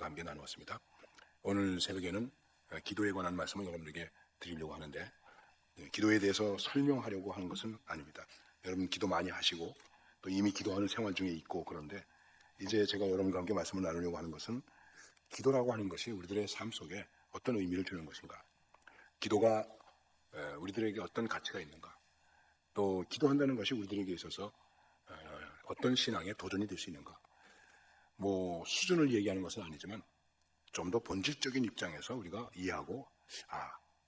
함께 나누었습니다. 오늘 새벽에는 기도에 관한 말씀을 여러분들에게 드리려고 하는데, 기도에 대해서 설명하려고 하는 것은 아닙니다. 여러분 기도 많이 하시고 또 이미 기도하는 생활 중에 있고, 그런데 이제 제가 여러분과 함께 말씀을 나누려고 하는 것은 기도라고 하는 것이 우리들의 삶 속에 어떤 의미를 주는 것인가, 기도가 우리들에게 어떤 가치가 있는가, 또 기도한다는 것이 우리들에게 있어서 어떤 신앙의 도전이 될 수 있는가. 수준을 얘기하는 것은 아니지만 좀 더 본질적인 입장에서 우리가 이해하고,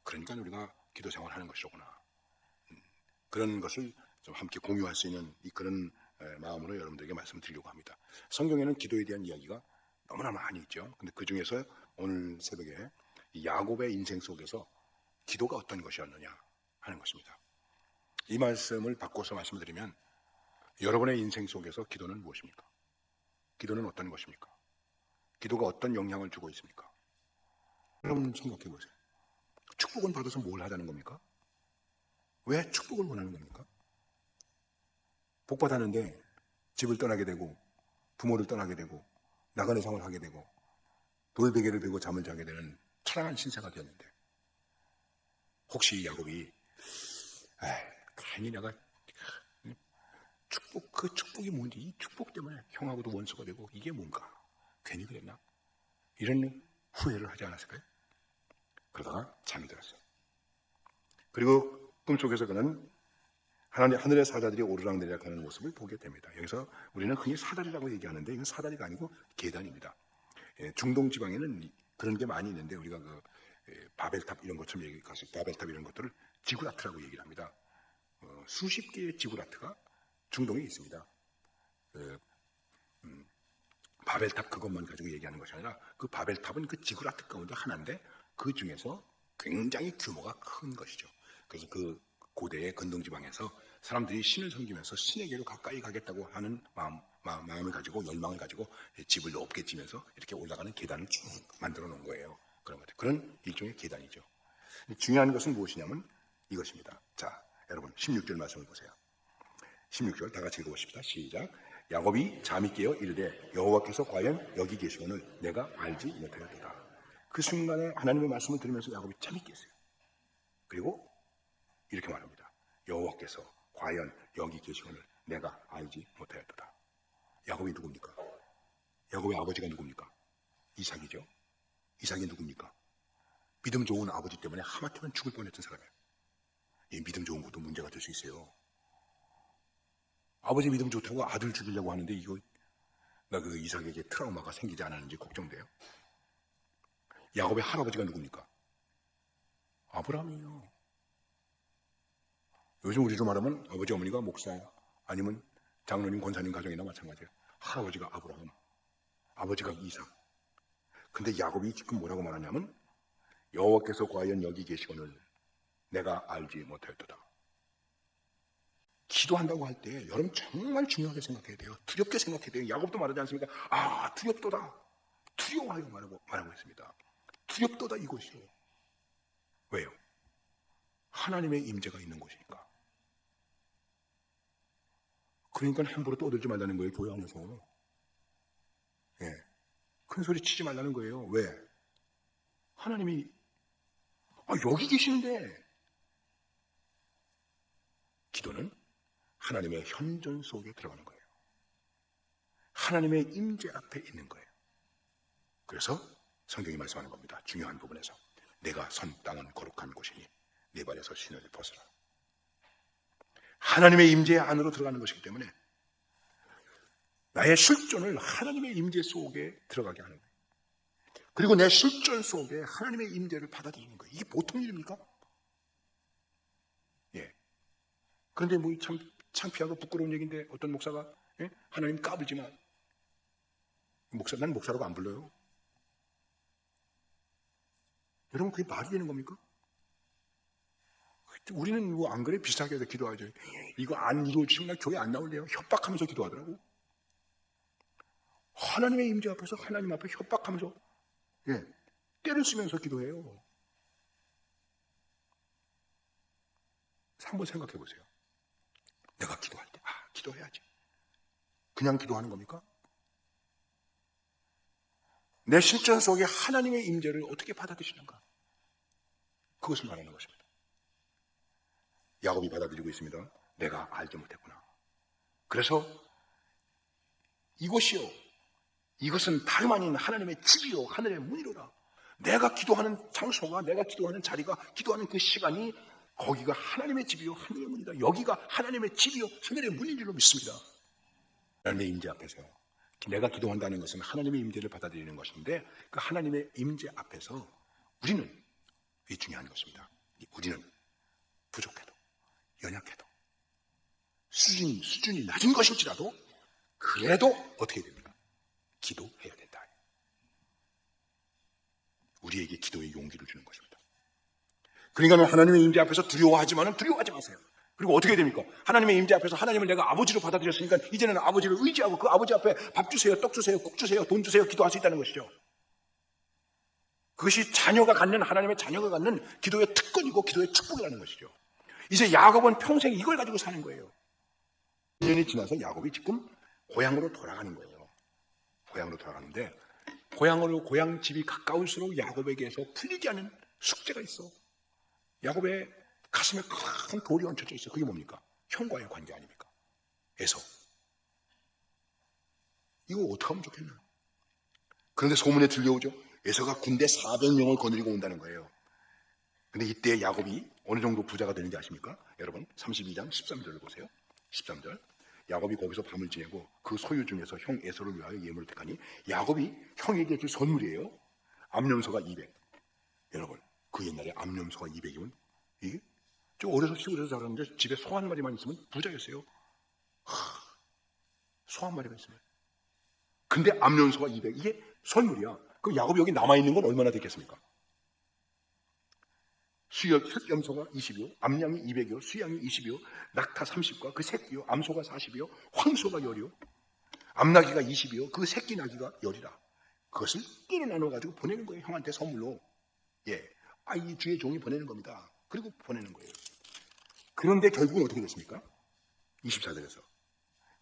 그러니까 우리가 기도 생활하는 것이로구나, 그런 것을 좀 함께 공유할 수 있는 그런 마음으로 여러분들에게 말씀드리려고 합니다. 성경에는 기도에 대한 이야기가 너무나 많이 있죠. 근데 그 중에서 오늘 새벽에 이 야곱의 인생 속에서 기도가 어떤 것이었느냐 하는 것입니다. 이 말씀을 바꿔서 말씀드리면, 여러분의 인생 속에서 기도는 무엇입니까? 기도는 어떤 것입니까? 기도가 어떤 영향을 주고 있습니까? 여러분 생각해 보세요. 축복은 받아서 뭘 하자는 겁니까? 왜 축복을 원하는 겁니까? 복 받았는데 집을 떠나게 되고 부모를 떠나게 되고 나가는 생활을 하게 되고 돌베개를 베고 잠을 자게 되는 처량한 신세가 되었는데, 혹시 야곱이 괜히 내가 그 축복이 뭔지, 이 축복 때문에 형하고도 원수가 되고 이게 뭔가 괜히 그랬나, 이런 후회를 하지 않았을까요? 그러다가 잠이 들었어요. 그리고 꿈속에서 그는 하늘의 사자들이 오르락내리락 하는 모습을 보게 됩니다. 여기서 우리는 흔히 사다리라고 얘기하는데 이건 사다리가 아니고 계단입니다. 중동 지방에는 그런 게 많이 있는데, 우리가 바벨탑 이런 것처럼 얘기해서 바벨탑 이런 것들을 지구라트라고 얘기를 합니다. 수십 개의 지구라트가 중동에 있습니다. 바벨탑 그것만 가지고 얘기하는 것이 아니라 그 바벨탑은 그 지구라트 가운데 하나인데 그 중에서 굉장히 규모가 큰 것이죠. 그래서 그 고대의 근동지방에서 사람들이 신을 섬기면서 신에게로 가까이 가겠다고 하는 마음을 가지고, 열망을 가지고 집을 높게 지면서 이렇게 올라가는 계단을 쭉 만들어 놓은 거예요. 그런 일종의 계단이죠. 중요한 것은 무엇이냐면 이것입니다. 자, 여러분 16절 말씀을 보세요. 16절 다 같이 읽어보십시다. 시작. 야곱이 잠이 깨어 이르되 여호와께서 과연 여기 계시거늘 내가 알지 못하였도다. 그 순간에 하나님의 말씀을 들으면서 야곱이 잠이 깼어요. 그리고 이렇게 말합니다. 여호와께서 과연 여기 계시거늘 내가 알지 못하였도다. 야곱이 누굽니까? 야곱의 아버지가 누굽니까? 이삭이죠. 이삭이 누굽니까? 믿음 좋은 아버지 때문에 하마터면 죽을 뻔했던 사람이에요. 이 믿음 좋은 것도 문제가 될 수 있어요. 아버지 믿음 좋다고 아들 죽이려고 하는데, 이거 나 그 이삭에게 트라우마가 생기지 않았는지 걱정돼요. 야곱의 할아버지가 누굽니까? 아브라함이에요. 요즘 우리로 말하면 아버지 어머니가 목사야, 아니면 장로님 권사님 가정이나 마찬가지예요. 할아버지가 아브라함, 아버지가 이삭. 근데 야곱이 지금 뭐라고 말하냐면 여호와께서 과연 여기 계시거늘 내가 알지 못하였도다. 기도한다고 할 때 여러분 정말 중요하게 생각해야 돼요. 두렵게 생각해야 돼요. 야곱도 말하지 않습니까? 두렵도다. 두려워하여 말하고 있습니다. 두렵도다 이곳이. 왜요? 하나님의 임재가 있는 곳이니까. 그러니까 함부로 떠들지 말라는 거예요. 교회 안에서. 큰 소리 치지 말라는 거예요. 왜? 하나님이 여기 계시는데. 기도는 하나님의 현존 속에 들어가는 거예요. 하나님의 임재 앞에 있는 거예요. 그래서 성경이 말씀하는 겁니다. 중요한 부분에서 내가 선 땅은 거룩한 곳이니 내 발에서 신을 벗어라. 하나님의 임재 안으로 들어가는 것이기 때문에 나의 실존을 하나님의 임재 속에 들어가게 하는 거예요. 그리고 내 실존 속에 하나님의 임재를 받아들이는 거예요. 이게 보통 일입니까? 그런데 참 창피하고 부끄러운 얘기인데, 어떤 목사가 하나님 까불지만, 난 목사라고 안 불러요. 여러분 그게 말이 되는 겁니까? 우리는 안 그래? 비슷하게 해서 기도하죠. 이거 안 이루어지면 나 교회 안 나올래요. 협박하면서 기도하더라고. 하나님의 임재 앞에서 하나님 앞에 협박하면서 때를 쓰면서 기도해요. 한번 생각해 보세요. 내가 기도할 때 기도해야지. 그냥 기도하는 겁니까? 내 실전 속에 하나님의 임재를 어떻게 받아들이시는가? 그것을 말하는 것입니다. 야곱이 받아들이고 있습니다. 내가 알지 못했구나. 그래서 이곳이요, 이것은 다름 아닌 하나님의 집이요 하늘의 문이로다. 내가 기도하는 장소가, 내가 기도하는 자리가, 기도하는 그 시간이 거기가 하나님의 집이요 하늘의 문이다. 여기가 하나님의 집이요 하늘의 문인 줄로 믿습니다. 하나님의 임재 앞에서 내가 기도한다는 것은 하나님의 임재를 받아들이는 것인데, 그 하나님의 임재 앞에서 우리는, 이 중요한 것입니다. 우리는 부족해도, 연약해도, 수준이 낮은 것일지라도 그래도 어떻게 됩니까? 기도해야 된다. 우리에게 기도의 용기를 주는 것입니다. 그러니까 하나님의 임재 앞에서 두려워하지만은 두려워하지 마세요. 그리고 어떻게 됩니까? 하나님의 임재 앞에서 하나님을 내가 아버지로 받아들였으니까 이제는 아버지를 의지하고 그 아버지 앞에 밥 주세요, 떡 주세요, 국 주세요, 돈 주세요 기도할 수 있다는 것이죠. 그것이 자녀가 갖는, 하나님의 자녀가 갖는 기도의 특권이고 기도의 축복이라는 것이죠. 이제 야곱은 평생 이걸 가지고 사는 거예요. 2년이 지나서 야곱이 지금 고향으로 돌아가는 거예요. 고향으로 돌아가는데, 고향 집이 가까울수록 야곱에게서 풀리지 않은 숙제가 있어. 야곱의 가슴에 큰 돌이 얹혀져 있어. 그게 뭡니까? 형과의 관계 아닙니까? 에서. 이거 어떻게 하면 좋겠나? 그런데 소문에 들려오죠. 에서가 군대 400명을 거느리고 온다는 거예요. 근데 이때 야곱이 어느 정도 부자가 되는지 아십니까? 여러분 32장 13절을 보세요. 13절. 야곱이 거기서 밤을 지내고 그 소유 중에서 형 에서를 위하여 예물을 택하니, 야곱이 형에게 줄 선물이에요. 암염소가 200. 여러분 그 옛날에 암염소가 200이면 이게 좀 어려서 시골에서 자랐는데 집에 소 한 마리만 있으면 부자였어요. 소 한 마리만 있으면. 근데 암염소가 200, 이게 선물이야. 그럼 야곱이 여기 남아있는 건 얼마나 되겠습니까? 숫염소가 20이요, 암양이 200이요, 수양이 20이요, 낙타 30과 그 새끼요, 암소가 40이요, 황소가 10이요, 암나귀가 20이요, 그 새끼 나귀가 10이라. 그것을 끼로 나눠가지고 보내는 거예요. 형한테 선물로. 예, 이 주의 종이 보내는 겁니다. 그리고 보내는 거예요. 그런데 결국은 어떻게 됐습니까? 24절에서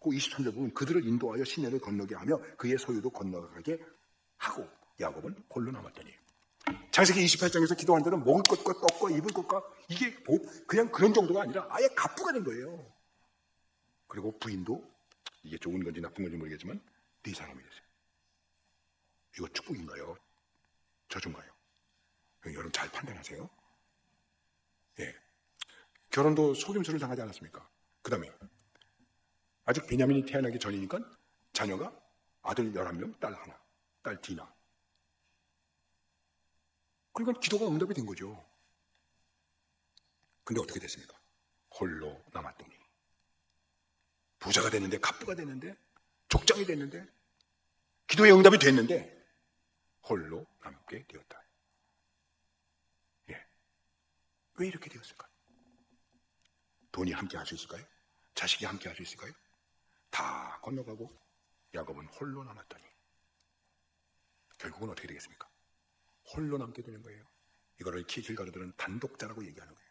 그 23절 보면 그들을 인도하여 시내를 건너게 하며 그의 소유도 건너가게 하고 야곱은 홀로 남았더니, 창세기 28장에서 기도한 대로 먹을 것과 떡과 입을 것과 이게 그냥 그런 정도가 아니라 아예 갑부가 된 거예요. 그리고 부인도, 이게 좋은 건지 나쁜 건지 모르겠지만, 네 사람이 됐어요. 이거 축복인가요? 저주인가요? 여러분 잘 판단하세요. 예, 결혼도 속임수를 당하지 않았습니까? 그 다음에 아직 베냐민이 태어나기 전이니까 자녀가 아들 11명, 딸 하나, 딸 디나. 그러니까 기도가 응답이 된 거죠. 근데 어떻게 됐습니까? 홀로 남았더니, 부자가 됐는데, 갑부가 됐는데, 족장이 됐는데, 기도의 응답이 됐는데 홀로 남게 되었다. 예, 왜 이렇게 되었을까요? 돈이 함께 할 수 있을까요? 자식이 함께 할 수 있을까요? 다 건너가고 야곱은 홀로 남았더니 결국은 어떻게 되겠습니까? 홀로 남게 되는 거예요. 이거를 길가르들은 단독자라고 얘기하는 거예요.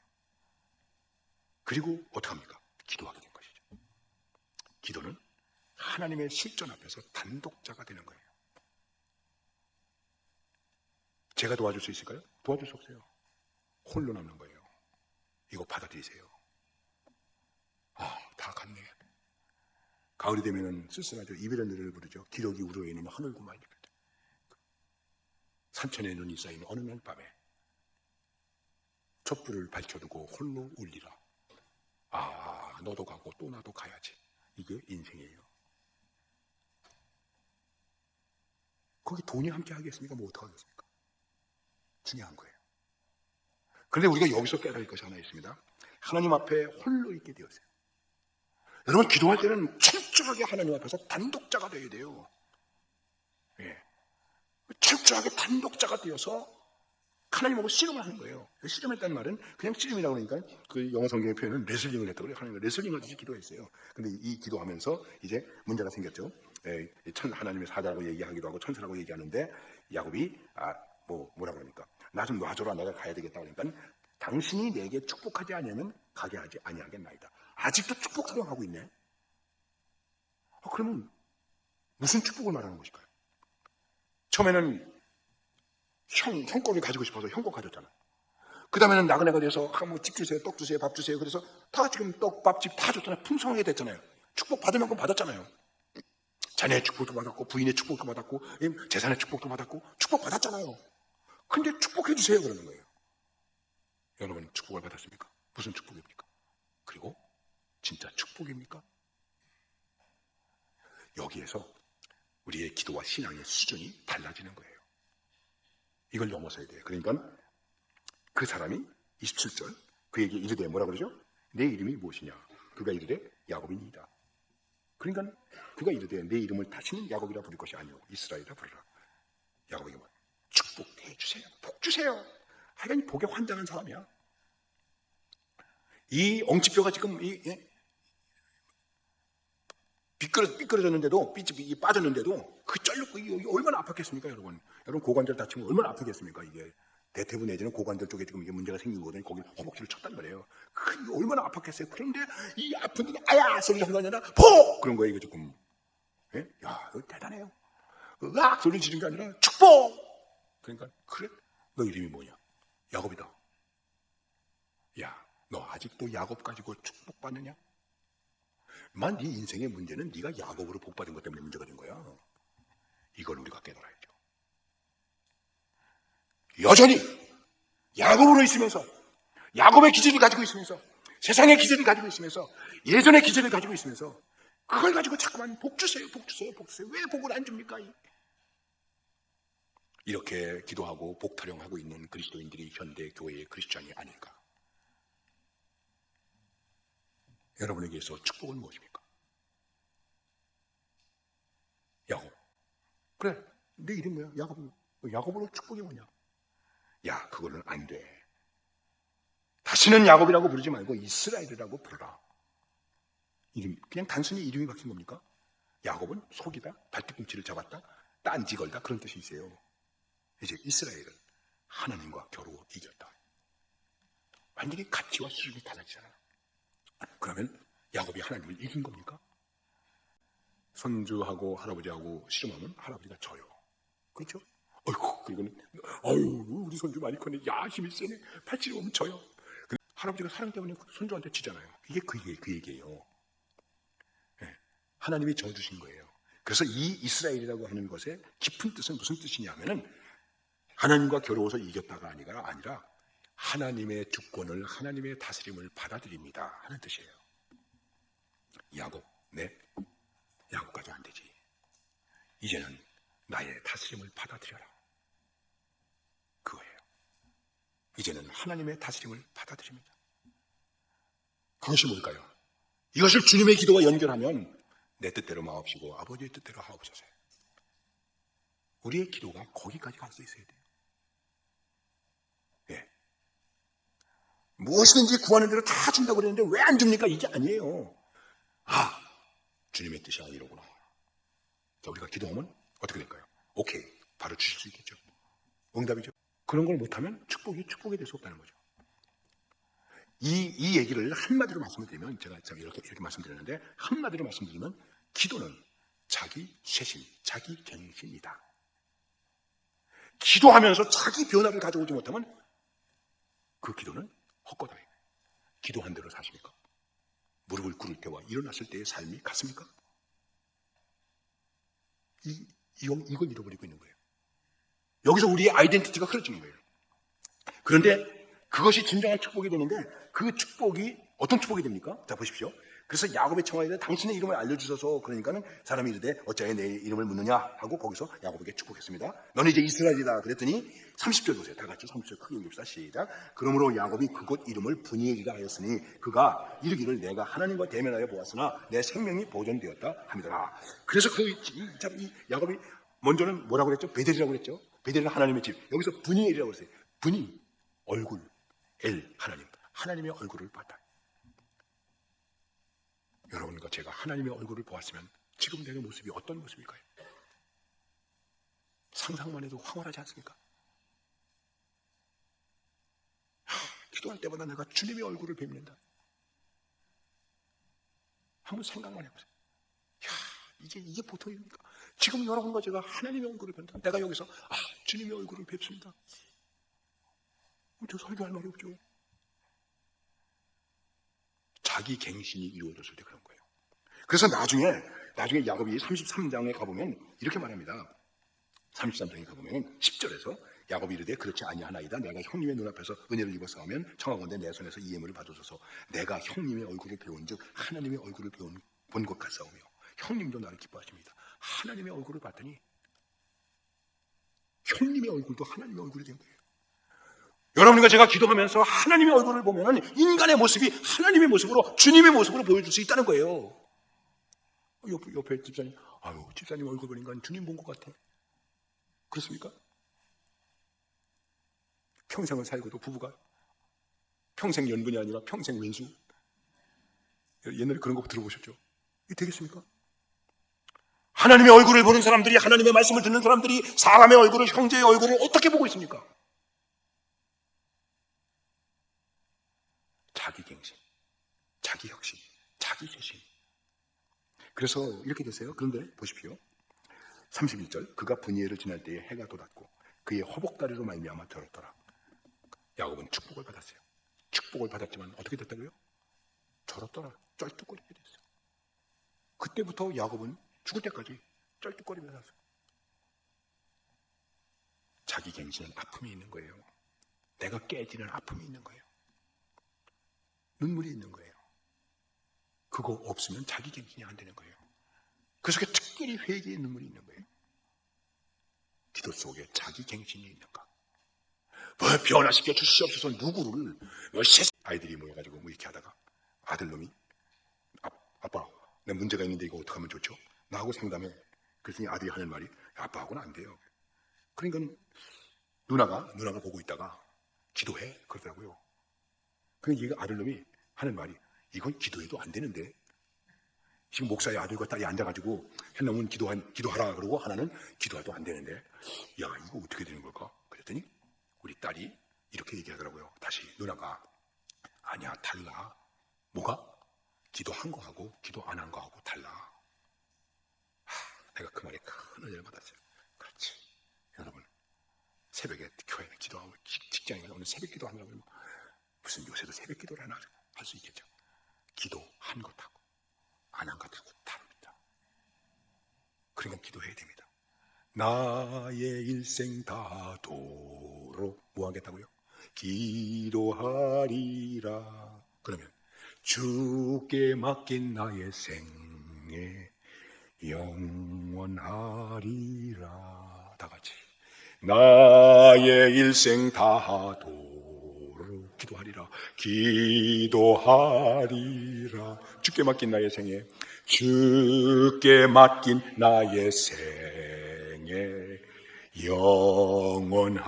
그리고 어떻게 합니까? 기도하게 된 것이죠. 기도는 하나님의 실전 앞에서 단독자가 되는 거예요. 제가 도와줄 수 있을까요? 도와줄 수 없어요. 홀로 남는 거예요. 이거 받아들이세요. 다 갔네. 가을이 되면 쓸쓸하죠. 이별의 노래를 부르죠. 기러기 우러에 있는 하늘고 말리거든. 산천에 눈이 쌓인 어느 날 밤에 촛불을 밝혀두고 홀로 울리라. 너도 가고 또 나도 가야지. 이게 인생이에요. 거기 돈이 함께 하겠습니까? 뭐 어떡하겠습니까? 중요한 거예요. 그런데 우리가 여기서 깨달을 것이 하나 있습니다. 하나님 앞에 홀로 있게 되었어요. 여러분 기도할 때는 철저하게 하나님 앞에서 단독자가 되어야 돼요. 예. 철저하게 단독자가 되어서 하나님하고 씨름을 하는 거예요. 씨름했다는 말은 그냥 씨름이라고 그러니까 그 영어 성경의 표현은 레슬링을 했다고 그래요. 하나님과 레슬링을 하듯이 기도했어요. 근데 이 기도하면서 이제 문제가 생겼죠. 하나님의 사자라고 얘기하기도 하고 천사라고 얘기하는데 야곱이 뭐라 그럽니까? 나 좀 놔줘라, 내가 가야 되겠다 그러니까 당신이 내게 축복하지 아니하면 가게 하지 아니하겠나이다. 아직도 축복 사용하고 있네. 그러면 무슨 축복을 말하는 것일까요? 처음에는 형권을 가지고 싶어서 형권 가졌잖아요. 그 다음에는 나그네가 돼서 뭐 집 주세요, 떡 주세요, 밥 주세요. 그래서 다 지금 떡, 밥, 집 다 줬잖아요. 풍성하게 됐잖아요. 축복 받을 만큼 받았잖아요. 자녀의 축복도 받았고, 부인의 축복도 받았고, 재산의 축복도 받았고, 축복 받았잖아요. 근데 축복해 주세요 그러는 거예요. 여러분 축복을 받았습니까? 무슨 축복입니까? 그리고 진짜 축복입니까? 여기에서 우리의 기도와 신앙의 수준이 달라지는 거예요. 이걸 넘어서야 돼요. 그러니까 그 사람이 27절 그에게 이르되 뭐라 그러죠? 내 이름이 무엇이냐? 그가 이르되 야곱이니이다. 그러니까 그가 이르되 내 이름을 다시는 야곱이라 부를 것이 아니오 이스라엘이라 부르라. 야곱에게 뭐 축복해 주세요. 복 주세요. 하여간 복에 환장한 사람이야. 이 엉치뼈가 지금 삐뚤어졌는데도 삐집이 빠졌는데도 그 쩔고 이게 얼마나 아팠겠습니까, 여러분? 여러분 고관절 다치면 얼마나 아프겠습니까? 이게 대퇴부 내지는 고관절 쪽에 지금 이게 문제가 생긴 거거든요. 거기 허벅지를 쳤단 말이에요. 그 얼마나 아팠겠어요. 그런데 이 아픈데 아야 소리를 하는 게 아니라 포 그런 거예요. 이거 조금. 예? 야, 이거 대단해요. 으악 소리 지른 게 아니라 축복. 그러니까 그래, 너 이름이 뭐냐? 야곱이다. 야, 너 아직도 야곱 가지고 축복받느냐? 만 네 인생의 문제는 네가 야곱으로 복받은 것 때문에 문제가 된 거야. 이걸 우리가 깨달아야죠. 여전히 야곱으로 있으면서 야곱의 기질을 가지고 있으면서 세상의 기질을 가지고 있으면서 예전의 기질을 가지고 있으면서 그걸 가지고 자꾸만 복 주세요, 복 주세요, 복 주세요. 왜 복을 안 줍니까? 이렇게 기도하고 복 타령하고 있는 그리스도인들이 현대 교회의 크리스찬이 아닐까? 여러분에게서 축복은 무엇입니까? 야곱. 그래, 내 이름 뭐야? 야곱. 야곱으로 축복이 뭐냐? 야, 그거는 안 돼. 다시는 야곱이라고 부르지 말고 이스라엘이라고 부르라. 이름, 그냥 단순히 이름이 바뀐 겁니까? 야곱은 속이다, 발뒤꿈치를 잡았다, 딴지 걸다 그런 뜻이 있어요. 이제 이스라엘은 하나님과 겨루어 이겼다. 완전히 가치와 수준이 달라지잖아요. 그러면 야곱이 하나님을 이긴 겁니까? 손주하고 할아버지하고 씨름하면 할아버지가 져요. 그렇죠? 어이구, 그리고는 우리 손주 많이 컸네. 야, 힘이 세네. 팔찌를 오면 져요. 할아버지가 사랑 때문에 손주한테 지잖아요. 이게 그 얘기예요. 네. 하나님이 져주신 거예요. 그래서 이 이스라엘이라고 하는 것의 깊은 뜻은 무슨 뜻이냐면은 하나님과 겨루어서 이겼다가 아니라 하나님의 주권을, 하나님의 다스림을 받아들입니다 하는 뜻이에요. 야곱, 네, 야곱까지 안 되지. 이제는 나의 다스림을 받아들여라. 그거예요. 이제는 하나님의 다스림을 받아들입니다. 그것이 뭘까요? 이것을 주님의 기도와 연결하면 내 뜻대로 마옵시고 아버지의 뜻대로 하옵소서. 우리의 기도가 거기까지 갈 수 있어야 돼요. 예. 무엇이든지 구하는 대로 다 준다고 그랬는데 왜 안 줍니까? 이게 아니에요. 아, 주님의 뜻이 아니로구나. 자, 우리가 기도하면 어떻게 될까요? 오케이, 바로 주실 수 있겠죠. 응답이죠. 그런 걸 못하면 축복이 될 수 없다는 거죠. 이 얘기를 한마디로 말씀을 드리면, 제가 이렇게 말씀드렸는데, 한마디로 말씀드리면, 기도는 자기 쇄신, 자기 갱신이다. 기도하면서 자기 변화를 가져오지 못하면 그 기도는 헛거다예요. 기도한 대로 사십니까? 무릎을 꿇을 때와 일어났을 때의 삶이 같습니까? 이걸 잃어버리고 있는 거예요. 여기서 우리의 아이덴티티가 흐려지는 거예요. 그런데 그것이 진정한 축복이 되는데 그 축복이 어떤 축복이 됩니까? 자, 보십시오. 그래서 야곱의 청하에 당신의 이름을 알려주셔서 그러니까는 사람이 이르되 어찌하여 내 이름을 묻느냐 하고 거기서 야곱에게 축복했습니다. 너는 이제 이스라엘이다 그랬더니 30절 보세요. 다 같이 30절 크게 읽읍시다. 시작. 그러므로 야곱이 그곳 이름을 브니엘이라 하였으니 그가 이르기를 내가 하나님과 대면하여 보았으나 내 생명이 보존되었다 함이더라. 그래서 이 야곱이 먼저는 뭐라고 그랬죠? 베델이라고 그랬죠? 베델은 하나님의 집. 여기서 브니엘이라고 그랬어요. 브니, 얼굴, 엘, 하나님의 얼굴을 봤다. 여러분과 제가 하나님의 얼굴을 보았으면 지금 내 모습이 어떤 모습일까요? 상상만 해도 황홀하지 않습니까? 기도할 때마다 내가 주님의 얼굴을 뵙는다. 한번 생각만 해보세요. 이게 보통입니까? 지금 여러분과 제가 하나님의 얼굴을 뵌다. 내가 여기서 주님의 얼굴을 뵙습니다. 저 설교할 말이 없죠. 자기 갱신이 이루어졌을 때 그런 거예요. 그래서 나중에 야곱이 33장에 가보면 이렇게 말합니다. 33장에 가보면 10절에서 야곱이 이르되 그렇지 아니하나이다. 내가 형님의 눈앞에서 은혜를 입어 싸우면 청하건대 내 손에서 이 예물을 받으소서. 내가 형님의 얼굴을 배운즉 하나님의 얼굴을 본 것 같사오며 형님도 나를 기뻐하십니다. 하나님의 얼굴을 봤더니 형님의 얼굴도 하나님의 얼굴이 된 거예요. 여러분과 제가 기도하면서 하나님의 얼굴을 보면 인간의 모습이 하나님의 모습으로, 주님의 모습으로 보여줄 수 있다는 거예요. 옆에 집사님, 집사님 얼굴 보니까 주님 본 것 같아. 그렇습니까? 평생을 살고도 부부가 평생 연분이 아니라 평생 왼수. 옛날에 그런 거 들어보셨죠? 이게 되겠습니까? 하나님의 얼굴을 보는 사람들이, 하나님의 말씀을 듣는 사람들이 사람의 얼굴을, 형제의 얼굴을 어떻게 보고 있습니까? 자기 갱신, 자기 혁신, 자기 쇄신. 그래서 이렇게 됐어요. 그런데 보십시오. 31절, 그가 분이엘을 지날 때에 해가 돋았고 그의 허복다리로 말미암아 들었더라. 야곱은 축복을 받았어요. 축복을 받았지만 어떻게 됐다고요? 절었더라. 쩔뚝거리게 됐어요. 그때부터 야곱은 죽을 때까지 쩔뚝거리며 살았어요. 자기 갱신은 아픔이 있는 거예요. 내가 깨지는 아픔이 있는 거예요. 눈물이 있는 거예요. 그거 없으면 자기 갱신이 안 되는 거예요. 그 속에 특별히 회개의 눈물이 있는 거예요. 기도 속에 자기 갱신이 있는가? 변화시켜 주시옵소서. 누구를? 아이들이 모여가지고 이렇게 하다가 아들놈이 아빠, 내 문제가 있는데 이거 어떻게 하면 좋죠? 나하고 상담해. 그랬더니 아들이 하는 말이 아빠하고는 안 돼요. 그러니까 누나가 보고 있다가 기도해 그러더라고요. 그러니까 이 아들놈이 하는 말이 이건 기도해도 안 되는데, 지금 목사의 아들과 딸이 앉아가지고 한 놈은 기도하라 그러고 하나는 기도해도 안 되는데, 야 이거 어떻게 되는 걸까? 그랬더니 우리 딸이 이렇게 얘기하더라고요. 다시 누나가 아니야 달라. 뭐가? 기도한 거하고 기도 안 한 거하고 달라. 내가 그 말에 큰 은혜를 받았어요. 그렇지. 여러분 새벽에 교회는 기도하고 직장에 오늘 새벽 기도하느라고 무슨 요새도 새벽 기도를 하나 할 수 있겠죠. 기도한 것하고 안 한 것하고 다릅니다. 그러니까 기도해야 됩니다. 나의 일생 다도록 뭐 하겠다고요? 기도하리라. 그러면 주께 맡긴 나의 생애 영원하리라. 다 같이 나의 일생 다도록 기도하리라. 기도하리라. 주께 맡긴 나의 생애, 주께 맡긴 나의 생애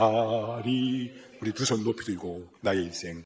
영원하리. 우리 두 손 높이 들고 나의 일생